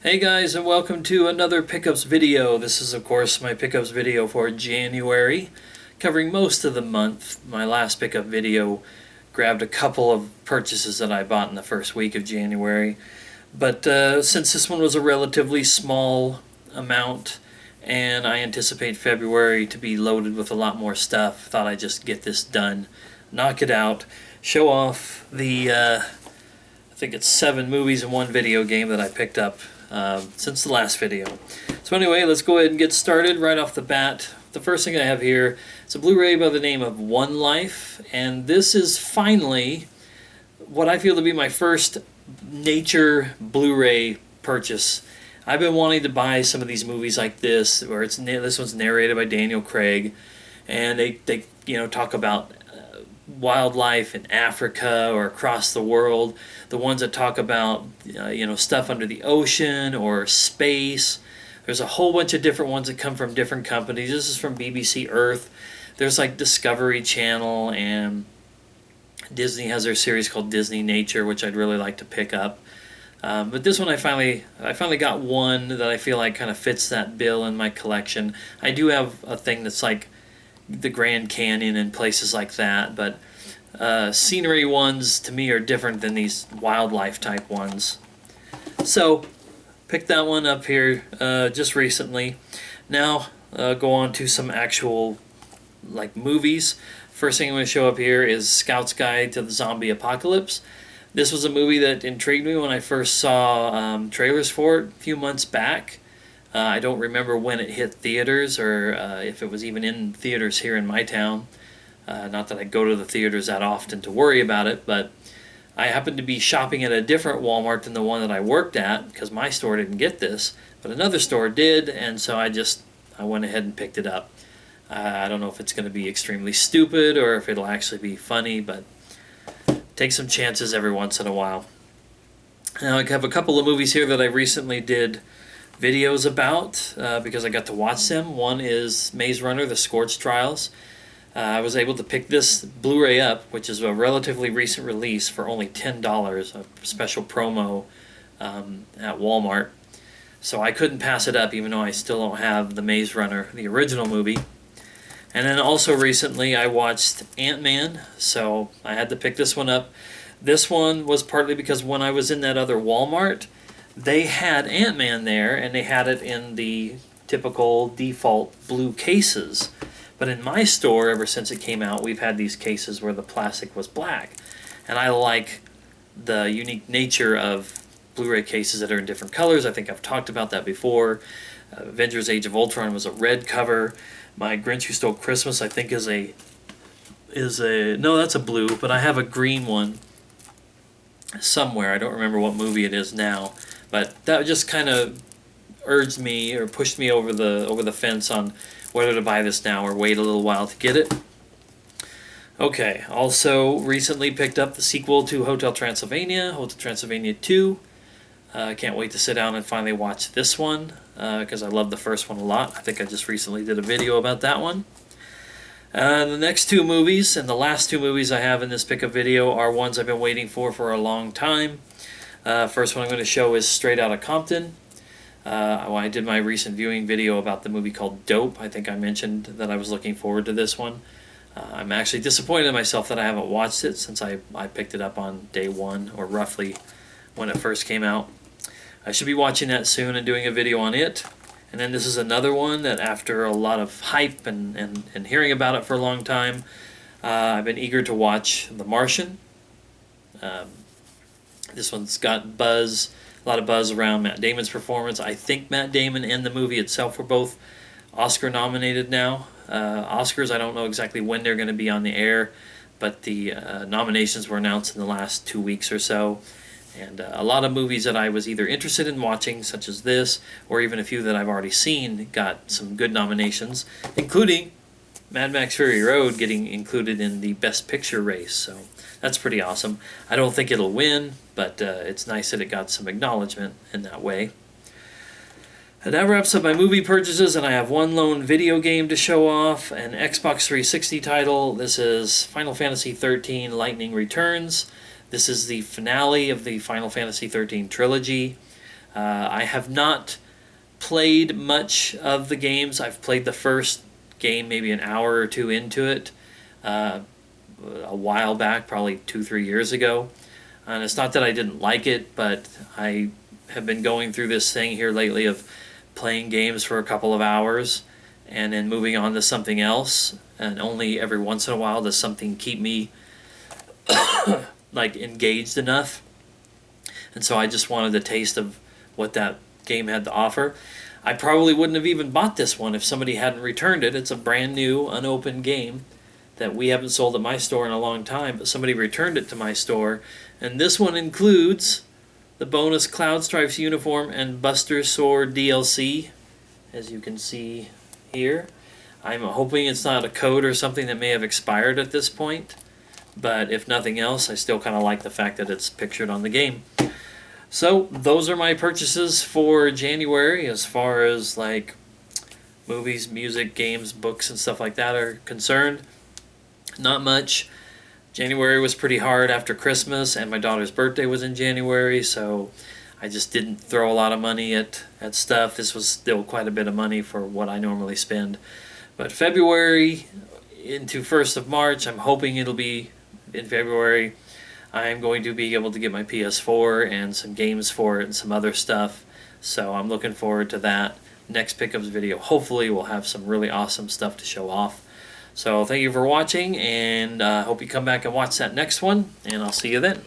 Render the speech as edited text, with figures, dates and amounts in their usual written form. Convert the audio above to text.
Hey guys, and welcome to another pickups video. This is of course my pickups video for January, covering most of the month. My last pickup video grabbed a couple of purchases that I bought in the first week of January, but since this one was a relatively small amount and I anticipate February to be loaded with a lot more stuff, thought I'd just get this done, knock it out, show off the I think it's 7 movies and 1 video game that I picked up since the last video. So anyway, let's go ahead and get started right off the bat. The first thing I have here is a Blu-ray by the name of One Life, and this is finally what I feel to be my first nature Blu-ray purchase. I've been wanting to buy some of these movies like this, where this one's narrated by Daniel Craig, and they talk about wildlife in Africa or across the world. The ones that talk about stuff under the ocean or space. There's a whole bunch of different ones that come from different companies. This is from BBC Earth. There's like Discovery Channel, and Disney has their series called Disney Nature, which I'd really like to pick up. But this one I finally got one that I feel like kind of fits that bill in my collection. I do have a thing that's like the Grand Canyon and places like that, but scenery ones to me are different than these wildlife type ones. So picked that one up here just recently. Now go on to some actual like movies. First thing I'm going to show up here is Scout's Guide to the Zombie Apocalypse. This was a movie that intrigued me when I first saw trailers for it a few months back. I don't remember when it hit theaters or if it was even in theaters here in my town. Not that I go to the theaters that often to worry about it, but I happened to be shopping at a different Walmart than the one that I worked at because my store didn't get this, but another store did, and so I went ahead and picked it up. I don't know if it's going to be extremely stupid or if it'll actually be funny, but take some chances every once in a while. Now I have a couple of movies here that I recently did videos about because I got to watch them. One is Maze Runner: The Scorch Trials. I was able to pick this Blu-ray up, which is a relatively recent release, for only $10, a special promo at Walmart. So I couldn't pass it up, even though I still don't have the Maze Runner, the original movie. And then also recently I watched AntMan, so I had to pick this one up. This one was partly because when I was in that other Walmart, they had AntMan there, and they had it in the typical default blue cases. But in my store, ever since it came out, we've had these cases where the plastic was black. And I like the unique nature of Blu-ray cases that are in different colors. I think I've talked about that before. Avengers Age of Ultron was a red cover. My Grinch Who Stole Christmas, I think, no, that's a blue, but I have a green one somewhere. I don't remember what movie it is now. But that just kind of urged me or pushed me over the fence on whether to buy this now or wait a little while to get it. Okay, also recently picked up the sequel to Hotel Transylvania, Hotel Transylvania 2. I can't wait to sit down and finally watch this one because I love the first one a lot. I think I just recently did a video about that one. The next 2 movies and the last 2 movies I have in this pickup video are ones I've been waiting for a long time. First one I'm going to show is Straight Out of Compton. I did my recent viewing video about the movie called Dope. I think I mentioned that I was looking forward to this one. I'm actually disappointed in myself that I haven't watched it since I picked it up on day 1, or roughly when it first came out. I should be watching that soon and doing a video on it. And then this is another one that after a lot of hype and hearing about it for a long time, I've been eager to watch The Martian. This one's got a lot of buzz around Matt Damon's performance. I think Matt Damon and the movie itself were both Oscar nominated now. Oscars, I don't know exactly when they're going to be on the air, but the nominations were announced in the last 2 weeks or so. And a lot of movies that I was either interested in watching, such as this, or even a few that I've already seen, got some good nominations, including Mad Max Fury Road getting included in the Best Picture race. So that's pretty awesome. I don't think it'll win, but it's nice that it got some acknowledgement in that way. And that wraps up my movie purchases, and I have one lone video game to show off, an Xbox 360 title. This is Final Fantasy XIII Lightning Returns. This is the finale of the Final Fantasy XIII trilogy. I have not played much of the games. I've played the first game maybe an hour or two into it a while back, probably 2-3 years ago. And it's not that I didn't like it, but I have been going through this thing here lately of playing games for a couple of hours and then moving on to something else. And only every once in a while does something keep me like engaged enough. And so I just wanted a taste of what that game had to offer. I probably wouldn't have even bought this one if somebody hadn't returned it. It's a brand new, unopened game that we haven't sold at my store in a long time, but somebody returned it to my store. And this one includes the bonus Cloud Stripes uniform and Buster Sword DLC, as you can see here. I'm hoping it's not a code or something that may have expired at this point, but if nothing else, I still kind of like the fact that it's pictured on the game. So those are my purchases for January as far as like movies, music, games, books, and stuff like that are concerned. Not much. January was pretty hard after Christmas, and my daughter's birthday was in January, so I just didn't throw a lot of money at stuff. This was still quite a bit of money for what I normally spend. But February into 1st of March, I'm hoping it'll be in February. I'm going to be able to get my PS4 and some games for it and some other stuff. So I'm looking forward to that. Next pickups video, hopefully we'll have some really awesome stuff to show off. So thank you for watching, and hope you come back and watch that next one, and I'll see you then.